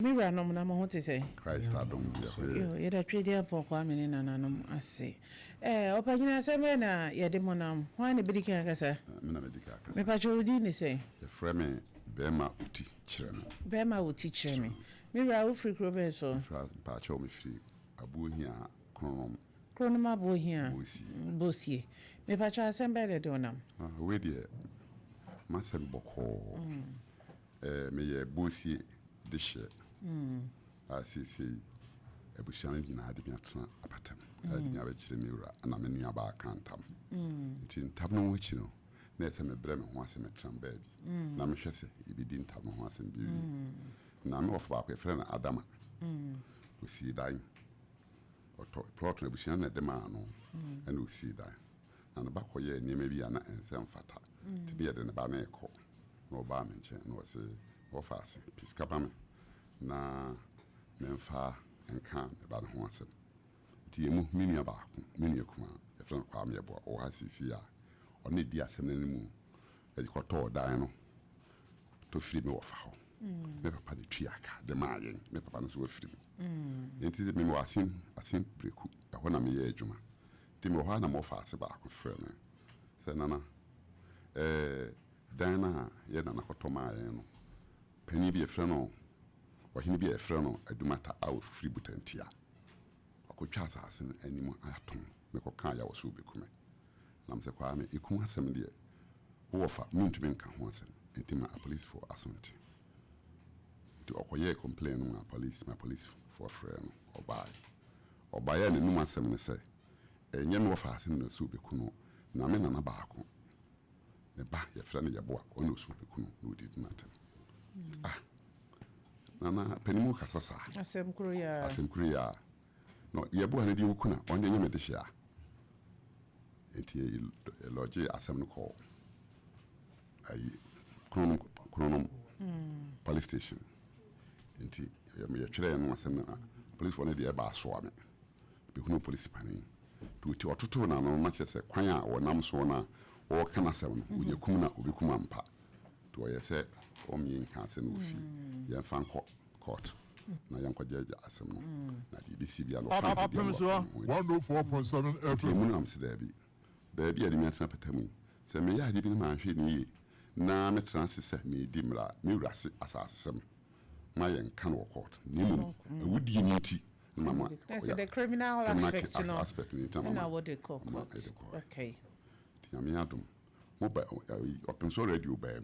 Mira no na mo te say Christ adom ye da twede apon kwa me na nanom ase opanyina se me na ye de monam hwan ne bidi kan kasa me na medika kasa me pa chodi ni say ye frɛ me bema uti kyerɛ me bema uti kyerɛ me Mira wo free krobe so pa cho me free abuhia kronom abuhia bosie me pa cha assemble de donam we de masem boko me ye bosie de hye asisi ebushana nyina de biatena apatam ade nya bekyire me wura na me nua ba kantam nti ntam no wuchi no na ese me brɛ me ho ase me tram baabi na me hwese ibidi ntam no ho ase bi na me ofa ba ko efre na adama osi dan oto plot na ebushana na de ma no na osi dan na no ba ko ye ni me bia na ensem fata ti de de ne ba na ekɔ no ba me nche no se ofa ase piskapa me na memfa nka me ba ho asem ti emu minia ba ko minia kuma e fran kwa me bo o hasisi a oni di asem na nimu e ko to dan no to firi me wo fa ho me papa de tuaka de maayen me papa no so firi enti me mo asim preku e ho na me ye adwuma ti me ho na mo fa ase ba ko frɛ me se nana dan na ye na ko to maayen no pani bi e frɛ no wahini bi e frɛ no adumata awo free butantia akotwa asase animu atom me ko kan ya wo so bekume nam se kwa me ekum asem de wo fa muntumi nka ho asem entima a police for asonti to okoye complain no my police for frɛ no obaye ne num asem ne se enye no fa asem no so beku no na me na baako ne ba ye frɛ no ye boa ono so beku no no did not nana penimu kasasa asem kuru ya no yebo na di wukuna onye nyeme de hia enti logi asem no ko ai kronom police station enti ye twere no asem na police for na de ba so ame be kuno police panin to ti ototo na no ma chese kwan a wonam so na wo kana asem no wo yekum na obekum ampa to ye se o mi nka asem no fi ye fan court na yanko jeje asem no na di bisi bia no fa Opemsuo 104.7 FM mu nam se dabi baabi a di miatena patamu se me ya di bi ma hwe ni na me transe se me di mra me wurase asasem ma yen kan wo court ni mu wudi ni ti mama that's the criminal aspect ni tamama na what they call court okay ti me adum mo ba Opemsuo radio ba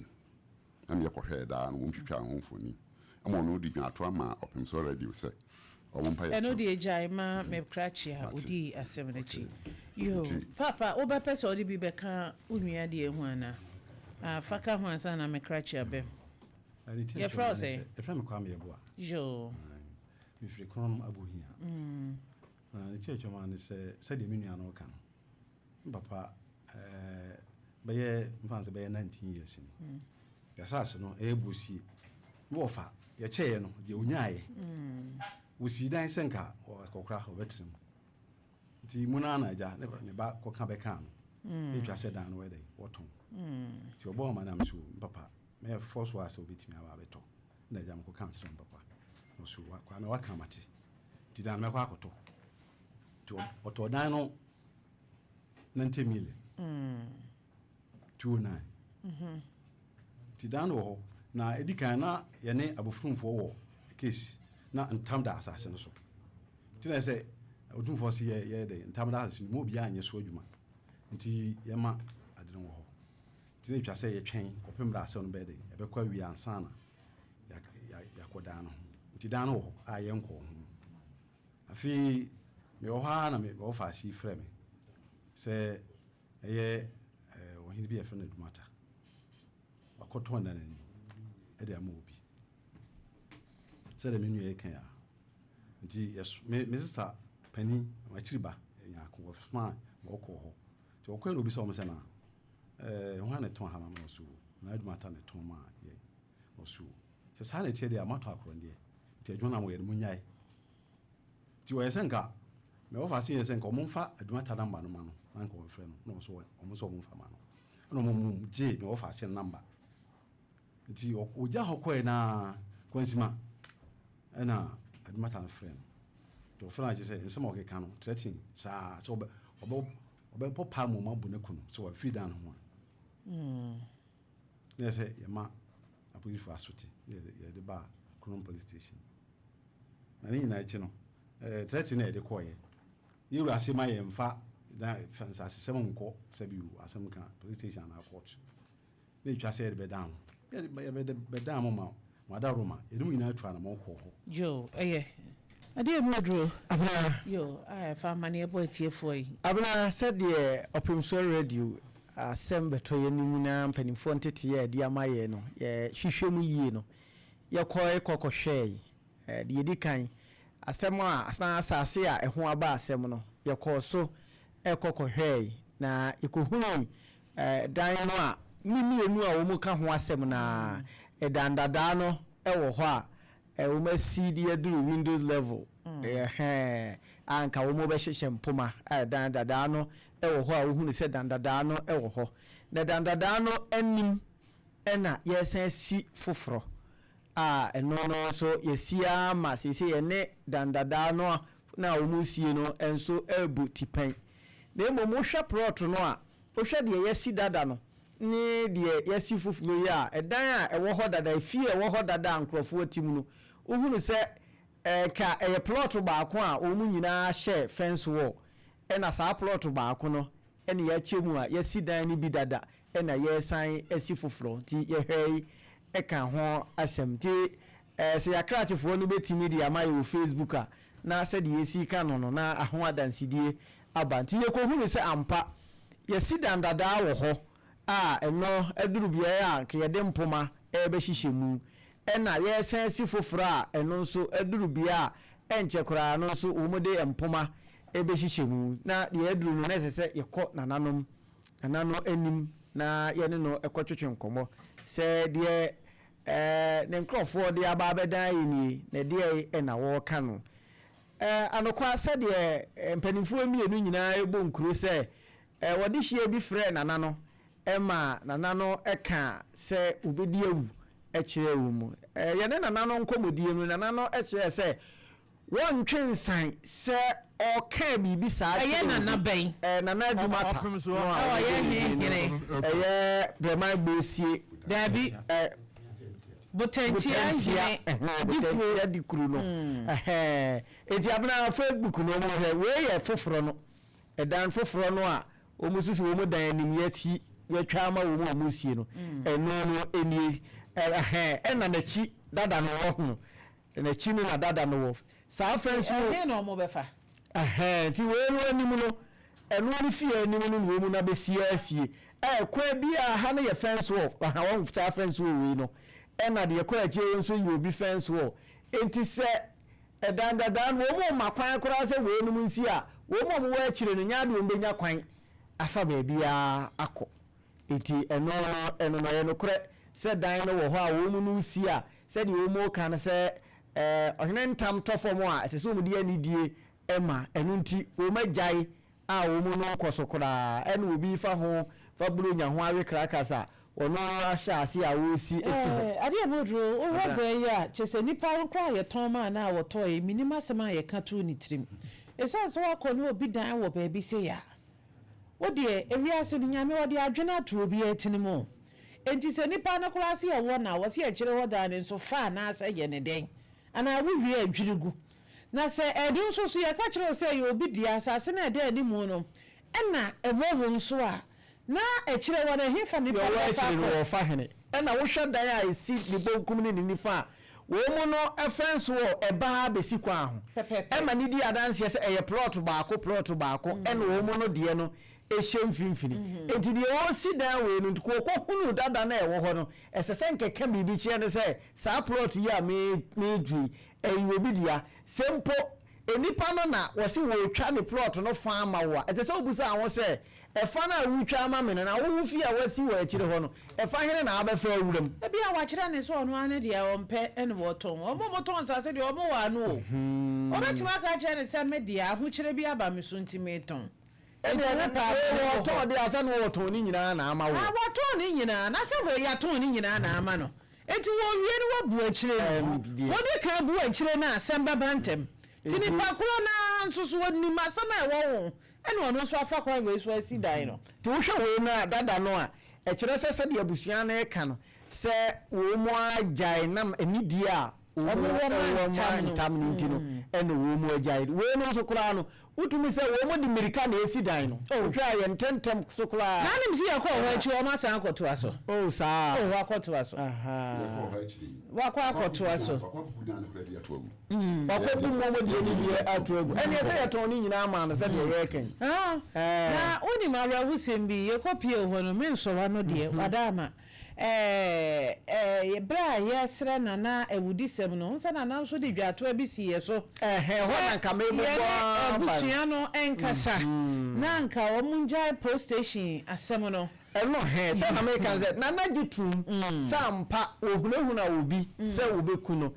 am ye kohwe da no wo ntwitwa ho mfoni ama no di dwato ama Opemsuo radio se o mo mpa ye eno di ejaima me krachia odi asemnachi yo papa oba pese odi bi beka unua de ehu ana faka ho ansa na me krachia be ye frose e fra me kwa me boa yo mi firi kronom abuhia na ne chechoma ne se de menua no ka no papa beye mfanse beye 19 years ni ya sase no ebusi wo fa ye cheye no de onyaaye wosi dan senka kokra obetrim ti muna na aja ne ba koka be kan no twa se dan no we dey woton ti obo ma na mso papa me force was obetimi aba beto na aja mko kan chiro papa no so wa kwa me wa kamati ti dan me kwa akoto ti oto dan no 90 million 29 ti dan wo na edikan na ye ne abofrumfo wo case na ntam da asase no so ti na se odumfo se ye de ntam da asase mo bia anye so adwuma nti ye ma adene wo ti na twa se ye twen kopem da asase no be de e be kwa wi ansa na ya koda no nti dan wo a ye nko ho afi me wo ha na me wo fa si frɛ me se eye wo hin bi e frɛ na dumata wakoto na nani e de amobi se de menu e kan ya nti yes me sister pani ma chiriba nya ko fma wo ko ho ti wo kwenu obi so mo se na ho na ton ha ma no so na adumata na ton ma ye no so se sa na tie de amato akoro de ti adwona mo ye mu nyai ti wo yesenka me wo fa sin yesenka o mo fa adumata namba no ma no na ko frɛ no no so o mo so mo fa ma no no mo je me wo fa sin namba nti oja hokɔ na kwansima ɛna adumata no frɛ no to frɛ no agye sɛ nsɛm a ɔkeka no threatening saa sɛ ɔbɛbɔ paa mu abu ne kunu sɛ wafiri dan no ho a na sɛ yɛma apolisifoɔ asote yɛde ba Kronom police station na ne nyinaa akyi no threatening na yɛde kɔɔyɛ yɛwura ase ma yɛmfa nsasesɛm nkɔ sɛ bi asɛm ka police station anaa court na ɛtwa sɛ yɛde bɛdan ho yɛde bɛdan mo ma wada Roma yɛde mu nyinaa atwa na mɔkɔ hɔ yo ade mu aduro abna yo fa mane ebo etiefo yi abna said the Opemsuo radio asɛm beto yɛ nyina mpanimfo ntete yɛ de amaye no yɛ hwehwɛ mu yie no yɛ kɔkɔhwɛ de yɛdi kan asɛm a asase a ɛho aba asɛm no yɛ kɔ so kɔkɔhwɛ na ekohunu dan no a mimienu a wo mu ka ho asɛm na edandada no ɛwɔ hɔ a wo ma see the windows level anka wo mo be hyehye mpoma dandada no ɛwɔ hɔ a wo hunu sɛ dandada no ɛwɔ hɔ na dandada no anim ɛna yɛsan si foforo ɛno no so yɛsia ma sese yɛne dandada no na wo mu sie no enso ebu tipan na mo hwɛ plot no a wo hwɛ de yɛsi dada no ni de yɛsi foforo yi a ɛdan a ɛwɔ hɔ dada fie ɛwɔ hɔ dada ankrofo tim no wo hunu sɛ ka plot baako a wo mu nyinaa hyɛ fence wall ɛna saa plot baako no ɛna yɛakyɛ mu a yɛsi dan ni bi dada ɛna yɛsan asi foforo ti yɛhwɛ ɛka ho asɛm ti sɛ yakratefoɔ no betimi de ama yɛ wɔ Facebook a na sɛ de yɛsi ka no na aho adansidie aba nti yɛkɔhunu sɛ ampa yɛsi dandada wɔ hɔ a ɛno aduru bia a ka yɛde mpoma ɛbɛhyehyɛ mu ɛna yɛsan si foforo a ɛno nso aduru bia a ɛnkyɛ koraa no nso wo mu de mpoma ɛbɛhyehyɛ mu na deɛ aduru no na ɛsɛ sɛ yɛkɔ nanano anim na yɛne no ɛkɔtwetwe nkɔmmɔ sɛ deɛ ne nkurɔfoɔ de aba abɛdan yɛ nie na deɛ ɛna wɔɔka no anokwa sɛdeɛ mpanimfoɔ mmienu nyinaa ɛbɔ nkuro sɛ wɔde hyia bi frɛ nanano ɛma nanano ɛka sɛ obɛdi awu ɛkyerɛ wo mu yɛne nanano nkɔmmɔdie mu nanano ɛkyerɛ sɛ wɔntwe nsan sɛ ɔka biribi saa ɛyɛ nanabɛn nana adwumata ɛyɛ hene ɛyɛ brɛman bosie dabi botantia di kuru no eti abena Facebook no mo hɛ we yɛ foforo no ɛdan foforo no a omu susu omu dan anim yɛti yɛtwa ama wo mu sie no ɛno no enie ɛna n'akyi dada no wɔ ho n'akyi no na dada no wɔ saa fɛnso ɛhe na ɔmo bɛfa ti we no anim no ɛno no fie anim no wo mu na besie asie kwa bi a ha no yɛ fɛnso wɔ ha wɔn saa fɛnso wɔ we no ɛna de kɔ akyi nso yɛ obi fɛnso wɔ enti sɛ ɛdan dada no wo mu makwan koraa sɛ we no mu nsi a wo mu wɔ akyire no nya de wo benya kwan afa baabi a akɔ enti ɛno no yɛ no korɛ sɛ dan no wɔ hɔ a wo mu no si a sɛ de wo mu ka no sɛ ɔhene ntam tɔfo mu a ɛsɛ sɛ wo mu de anidie ɛma ɛno nti wo magyae a wo mu no kɔ so koraa ɛna obi fa ho fa buro nya ho awe krakasa ono ahyɛ ase a wo si esi hɔ ade e modro o hɔ ya kyese nipa nkwa yɛ tɔn ma na wɔtɔ yi minim asɛm a yɛ ka to ni tirim ɛsan so akɔ ne obi dan wɔ baabi se ya wo de ewiase ni nyame wo de adwena to obi atinimu enti se nipa na kora se yɛ wɔ na wɔ se yɛ kyerɛ hɔ dan nso fa na asɛ yɛ ne den ana wo wie adwirigu na se ɛde nso so yɛ ka kyerɛ sɛ yɛ obi di asase na ɛde animu no ɛna ɛwɔ wo nso a na ɛkyerɛ wɔ na hefa nipa wɔ fa hene ɛna wo hwɛ dan a esi ne bonkum ne nifa wo mu no ɛfɛnso wɔ ɛbaa besi kwa ho ɛma ne di adanse sɛ ɛyɛ plot baako ɛna wo mu no deɛ no ɛhyɛ mfimfini enti deɛ wɔ si dan we no kɔ hunu dada na ɛwɔ hɔ no ɛsɛ sɛ nkeka biribi kyerɛ ne sɛ saa plot yi a me dwi ɛyi obi dia sempo enipa no na wɔsi wɔtwa ne plot no fa ama wo a ɛsɛ sɛ obusa awon sɛ ɛfa na wutwa ama me na wo fi a wɔsi wɔ akyire hɔ no ɛfa hene na abɛfa awuram ebi a wɔakyerɛ ne so ɔno ane deɛ ɔmpɛ ɛne wɔtɔn ɔmo motɔn sase deɛ ɔmo wɔ ano o ɔbɛtumi aka kyerɛ ne sɛ me deɛ ahokyerɛ bi aba me so ntimi tɔn ɛne ne pa wɔtɔn de asa no wɔtɔn ne nyinaa na ama wo wɔtɔn ne nyinaa na sɛ wɔ yɛtɔn ne nyinaa na ama no eti wo wie no wabu akyire no wo de ka bu akyire na asem baba ntem ti ni pakoro na nsoso woni ma asem e wo ene ono so afa kwa we so asi dan no ti wo hwe we na dada no a e kire se de abusua na e ka no se wo mo agyan na enidi a wo tam no ntino ene wo mo agyan we no so kura no utumi se wo mo di mirika na esi dan no hwa ye ntentem so kura na nim si yakọ ho achi o ma san akoto aso sa wa akoto aso wa kwa akoto aso wa kwa bu mo di ni bi atu egu ene se ye ton ni nyina ma no se de ye ken na oni ma ra husem bi ye kopie ho no me nso wa no de wadama bra yesre na ewudisem no nsa na nso de dwato abisi ye so ho na nka me bo abusia no enkasa na nka omunjai post station asem no eno se na me kan se na nagitum sampa ohunahuna obi se obeku no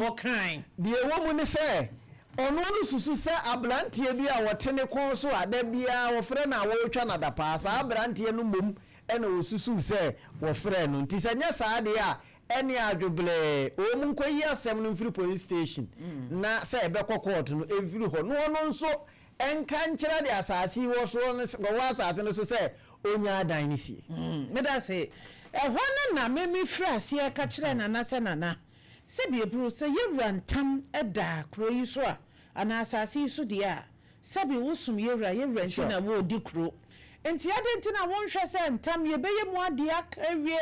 wo kan de wo mu ne se ono no susu se abrantie bi a wotene kon so ada bia wo frɛ na wo twa na da pa sa abrantie no mom ena osusu se wo frɛ no nti se nya saa de a ene adwoble o mu nkoyi asɛm no mfiri police station na se ebe court no emfiri ho no ono nso enka nkyerɛ de asase wo so no wo asase no so se onya adan ni sie me da se ɛhɔ na me firi ase ka kyerɛ nana se nana se bi ebru se yewura ntam ɛda kuro yi so a ana asase so de a se bi wosum yewura nti na wo di kuro enti ade nti na won hwɛ se ntam ye beye mu ade aka wie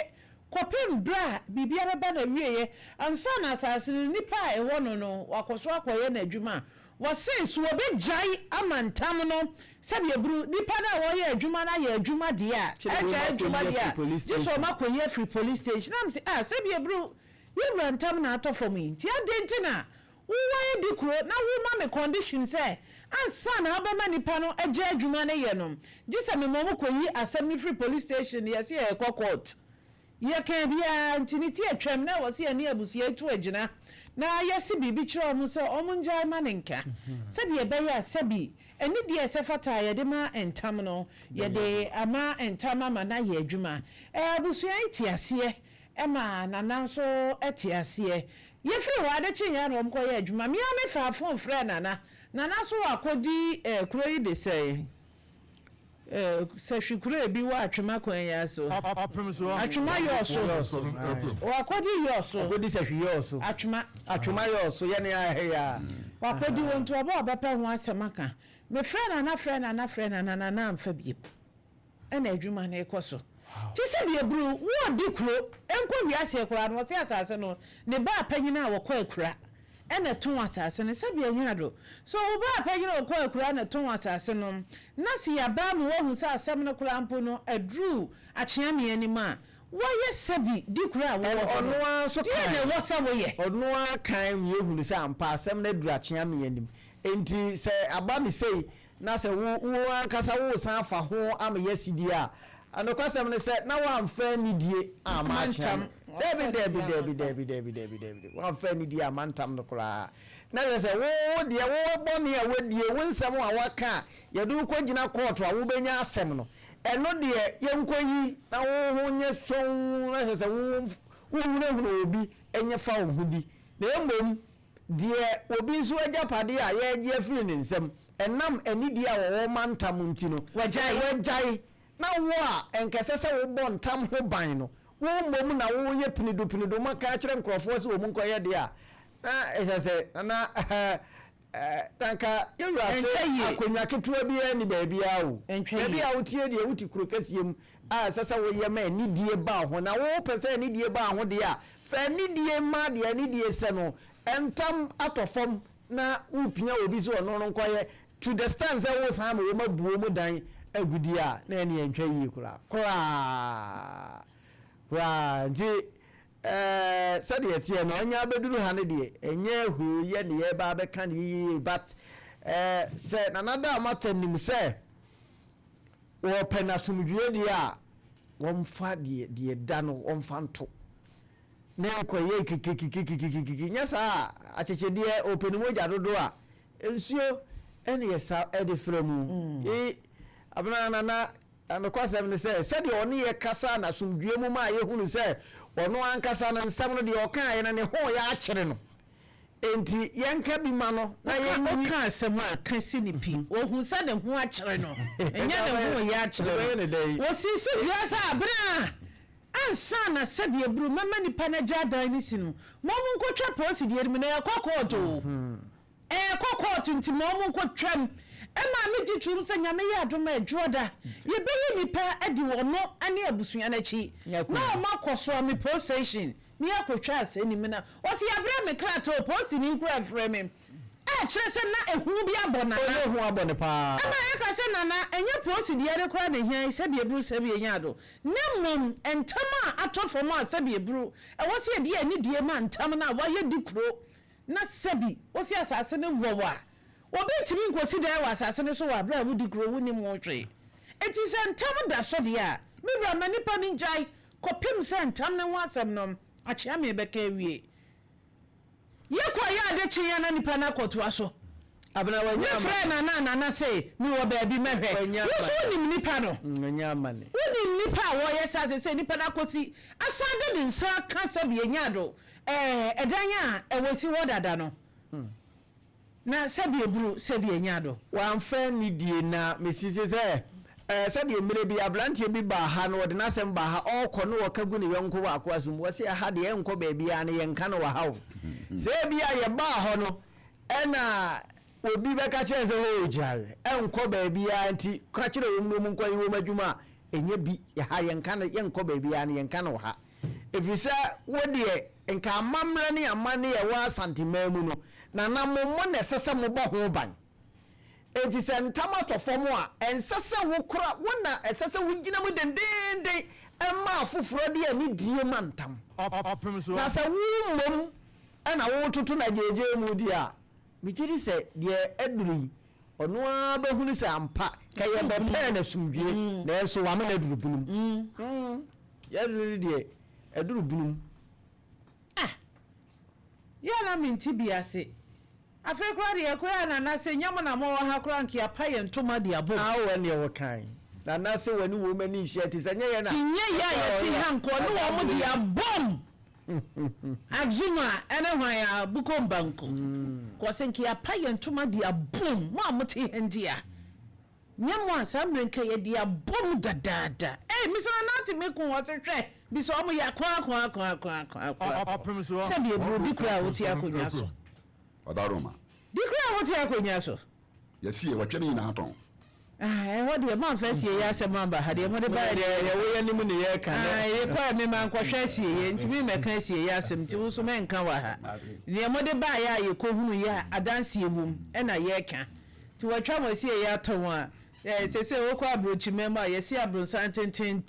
kopem bra bibia baba na wie ye ansa na asase nipa ɛwɔ no wakoso akoye na adwuma wose so obejai amantam no se bi ebru nipa na wo ye adwuma na ye adwuma de a eja adwuma de a jiso makoye free police station am se se bi ebru you rantam na atofo mi ti ade na wo wa di kuro na wo ma me condition say ansa na aba ma nipa no eje adwuma na ye no gisa me mo koyi asem free police station ye se e court ye kan bia ntini ti atwam na wo se ani abusu etu agina na ye se bibi kire omu se omunja ma nenka se de be ya sabi eni de se fata ye de ma entam no ye de ama entam ama na ye adwuma abusu ai ti ase ema nana so etiase ye firi wa de chinya no mko ye adwuma me ame fa fon frɛ nana so akodi kroyi de sei se hwikuro bi wa atwema kwan ya so atwema yo so wa akodi yo so akodi se hwi yo so atwema yo so ye ne ahe ya wa akodi won to oba obepa ho asemaka me frɛ nana amfa bi ena adwuma na ekoso ti se bi ebru wo di kuro enko wiase kura no se asase no ne ba apanyina wo kwa akura ena ton asase no se bi anya do so wo ba apanyina wo kwa akura na ton asase no na si ya ba mu wo hu sa asem no kura mpo no adru akyea me anima wo ye sebi di kura wo ono an so kan ne wo sa wo ye ono an kan ye hu se ampa asem na adru akyea me anim enti se aba me sei na se wo an kasa wo san fa ho am yesidi a and kwasem ne se na wa amfa nidie amantam Debbie wa amfa nidie amantam no kra na se wo de wo bone a wadie wo nsem a waka ye du ko gina court a wo benya asem no eno de ye nkoyi na wo ho nye son na se wo hunu obi enye fa wo hudi na emom de obi nso agapade a ye gie firi ne nsem enam anidie a wo mantam ntino wajai na wo a enkese se wo bo ntam ho ban no wo mom na wo ye pinido maka kire nkrofo se wo mu nkoye de a na ehese na tanka yewu ase akonya ketua bia ni baabia wo baabia wo tie de wuti kuro kasiem a sese wo ye ma nidie ba ho na wo pese nidie ba ho de a fa nidie ma de nidie se no entam atofom na upia obi so no nkoye to the stand say wo sam wo mabuo mu dan agudi a na ene entwa yi kura nti said yet ye no nya beduru ha ne de enye hu ye ne ye ba be kan yi but say another amatem say wo penasumdue de a won fa de da no won fa nto na koye kikikikikikiki nya sa acheche de openimu jadodo a ensuo ene ye sa e de fremu abana na and kwasem ne say said oni ye kasa na sumdue mu ma ye hunu say ono ankasa na nsam no de okan na ne ho ya akyere no enti yenka bi ma no na yenka asem a kan si ni pi ohun sa ne ho akyere no enya ne ho ya akyere wo si so bia sa abra ansa na sabi ebru mama nipa na jadan ni sinu mo mu nkotwa posi de erimi na yakokooto kokooto nti mo mu nkotwam ema meji trum se nyame ya adoma adwoda ye beyi nipa adi wono ane abusua na chi na o makoso me possession me akotwa ase ni me na o si abra me krato posi ni nkura frɛ me kire se na ehu bi abona na ehu abone pa ema yaka se na enye posi de yare kwa na hian se bi ebru se bi enya do na mom entama atofo ma se bi ebru e wo se de ani die ma ntam na wa ye dikro na se bi wo se asase ne wowa obi timi nkosi da wa asase ne so wa bra mu dikro woni mu hwe enti se ntam da so de a me bra mani pa ni njai kopim se ntam ne ho asem nom achia me beka wie yekwa ya de chiya na nipa na koto aso abna wa nyama na say mi wo ba bi mehwe wo ni nipa no nyama ne wo ni nipa wo yesa say nipa na kosi asade de nsa ka sabi enya do edanya ewosi wo dada no na sabi eburu sabi enya do wan fa ni die na mesisi say sabi emire bi ablantie bi ba ha no de na sem ba ha okọ no wakagu ne yonko wa akwasum wo se ha de enko ba bia ne yenka no wa hawo se bia ye ba ho no ena obi be ka kire se ho jare enko ba bia nti ka kire wo mu nkwa yi wo madwuma enye bi ya ha yenka no yenko ba bia ne yenka no ha efisa wo de enka amamre ne amane ye wa santimamu no na nammo ne sese mo ba ho ban enti se ntamato fom a ensese wo kura wona esese wo gina mu dendende emma afoforo de ani die mantam Opemsuo na se wo mom ana wo tutu na jeje mu di a mitiri se de eduru ono a behunu se ampa kaye be pe na sumdue na enso wa ma na eduru bunum ya eduru de eduru bunum ya na minti biase afekura de ekoya na se nyamo na mo ha kura nki apaye ntoma de abo awo ne wo kan na se wani wo mani hye ti se nye ye na tinye ya ti hanko no wo mo de abom azuma ene hwan ya bukom banko ko se nki apaye ntoma de abom mo amote hendia nyamo asamre nka ye de abom dadada misona nati mekun wo se hwe bi so mo ya kwa Opemsuo se bi ebru bi kura wo ti akonya so Odaroma. dikra wo ti akonya so Yesi e watwe ni na aton. What do you man first year? Yes, a member had a mother by the way, any money. I require me, man, Quashasi, and to me, Macassi, yes, and to some men come. The mother by you come here, a dancing room, and a yeka. To a travel see a yato. Yes, I say, oh, quabroach, remember, yes, I brought something, tin,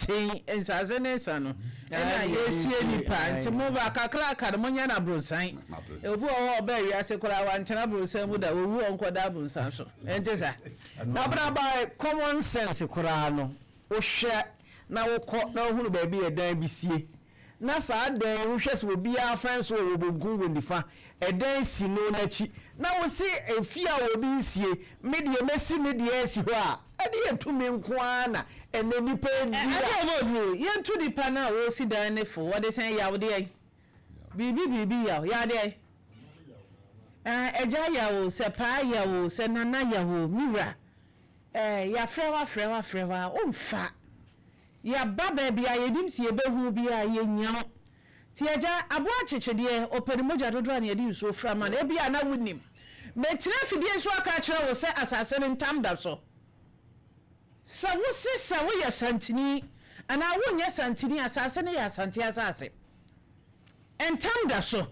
and Sazan, son. And I see any pants to move a crack at Moniana Brusign. A boy, Berry, I say, I want to have some with a woo on Quadabun Sanso. And this, now, but by common sense, Corano, o share now, no, who baby a day be see. Nasa, the wishes will be our friends who will go in the far a day see no nachi. Now we see a fear will be see, media messy media as you are. I did to me Kwana and then you pay. I don't know, you to the panel will sit down for what they say, ya day. Bibi, ya day. Ejaya will say, Paya will say, Nanaya will mirror. Ya frewa, fat. Ya baba bia yedim si ebehu bia ye nyam ti aja abo acheche de openimoja dodo na yedim so frama na bia na wunim me kire fidie so aka kire wo se asase ne ntam da so sa wo se sa wo ye santini ana wo nye santini asase ne ya santi asase entam da so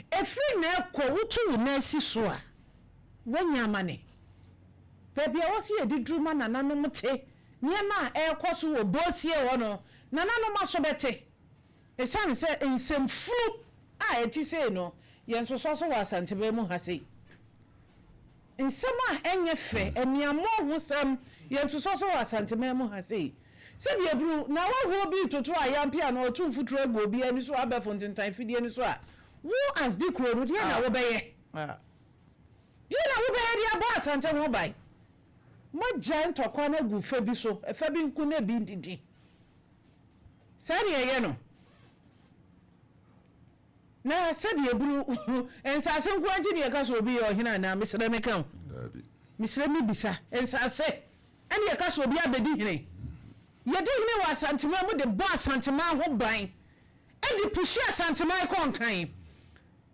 efri na ekọ wutu na si so a wonya mane bebia wo se yedidru ma na nanom te niema ekoso wo bosie wo no nanano maso bete esan se ensemfu a eti se no yenso so wa santebe mu ha sei ensema enye fe eniamo ho sam yenso so wa santebe mu ha sei se bi ebru na wo ho bi toto ayampia na otu mfuturo ego obi ani so abefo ntintan fidie ni so a wo as di kro no dia na wo beye dia na wo beye dia ba sante ho bai mo giant okwa na gu fa bi so e fa bi nku na bi ndidi sani eye no na sabi eburu ensase nko anti ne yaka so obi ye ohina na mesere me kan mesere me bisa ensase ene yaka so obi abedi hine yedi hine wa santima mu de bo asantima ho ban edi pushi asantima ko nkan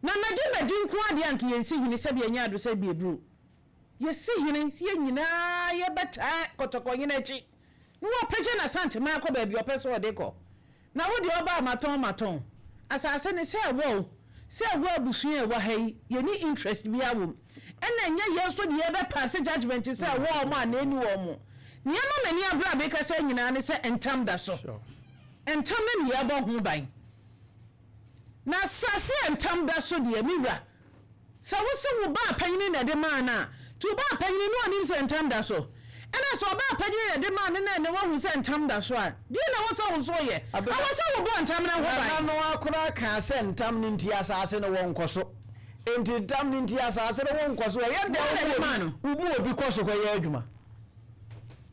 na medi nko ade anke yensi hine sabi anya ado sabi eburu yesi hine si nyina ye beta kotoko hine echi no wa peje na santima ko ba bi opeso ode ko na wo de oba maton asase ne se wo abusu e wa hai ye ni interest bi awom ena nya ye so de ye be pass judgment se wo ma na eni wo mo niam ma ni abra be ka se nyina ne se entam da so entam ne ye bo hu ban na sase entam da so de miwra sa wo se wo ba panyin na de ma na tu ba panyin no ani se entam da so ena so ba panyin na de ma ne wo hu se entam da so a di na wo so ye awose wo bo entam na ho ban no akora ka se entam ni ntia asase no won koso enti entam ni ntia asase no won koso ye de ma no ubu obi koso ko ye adwuma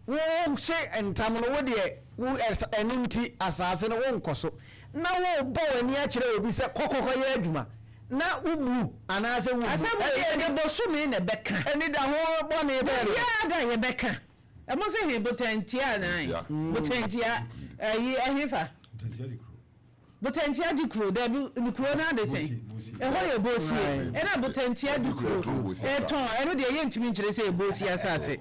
wo se entam no wo de wo eninti asase no won koso na wo bo wani a kire obi se kokoko ye adwuma na ubu anase wo asabo ye de bo so me na beka eni da ho bo ne be ya da ye beka emo se he botantia na botantia yi ehifa botantia di kro da bi kro na de se ho ye bosi e na botantia di kro e ton eno de ye ntimi nkire se e bosi asase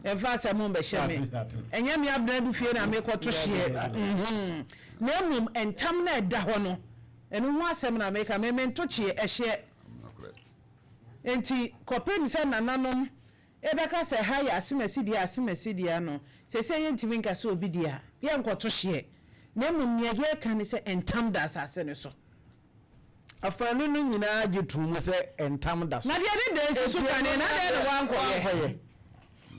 e fa asemo be hye me enya mi abna du fie na me kwoto hye na mum entam na da ho no eno ho asem na me ka me mento hye e hye enti kopem se nananom ebeka se ha ya asimasi dia no se ye ntimi nka se obi dia ye nkwoto hye na mum ye ka ni se entam da asase ne so afanu no nyina gitum se entam da so na de de so kan na de wankɔ ye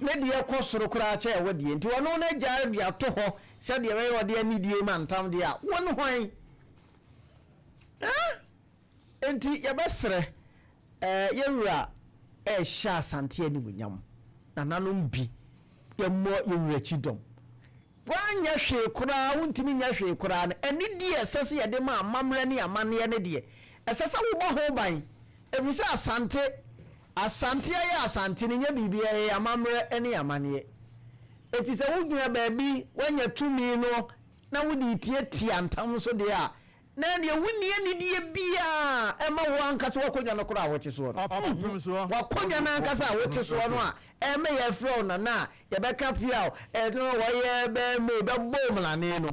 ne de yakosoro kura cha e wode enti wono na gya bia to ho se de we wode ani die ma entam de a won hwan enti ye besere yewura sha asante ani munyam nananom bi ye mo yewura chidom wanya hwe kura wontimi nya hwe kura na ani die esese ye de ma amamre ne amane ne de esese wo bo ho ban efisa asante ya asante ne nya bibia ya amamre ne amane eti se wo gyina baabi wanya tumi no na wodi tie antam so de a na ne wuni ani die bia ema wo ankasa wakonya no kura wote so no wakonya na ankasa wote so no a ema ya fro na na ye beka pia no wo ye be me be bom la ne no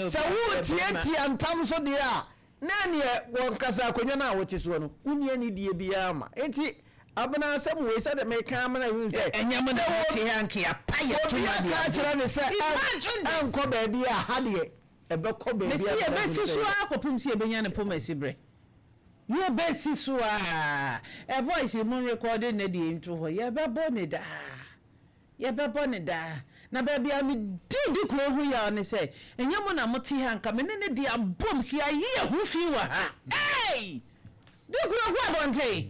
se wo tie antam so de a na ne wo ankasa akonya na wote so no wuni ani die bia ma enti abana asem we se de me kan mana yin se enyam na wote hanke apaya to ya ka kira ne se anko ba bia ha de ebeko be bia ye besi so akopum si ebenya ne pomasi bre ye besi so a voice mu recording na di into ho ye bebo ne da na ba bia mi di kro hu ya ne se enyam na moti hanka me ne di abom hia ye hu fi wa ha hey di kro hu abonte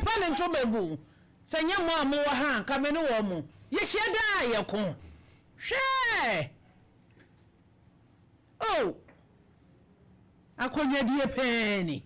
pa ne nto mebu se nyam amu wa hanka me ne wo mu ye hye da ye ko hwe oh akonya die peni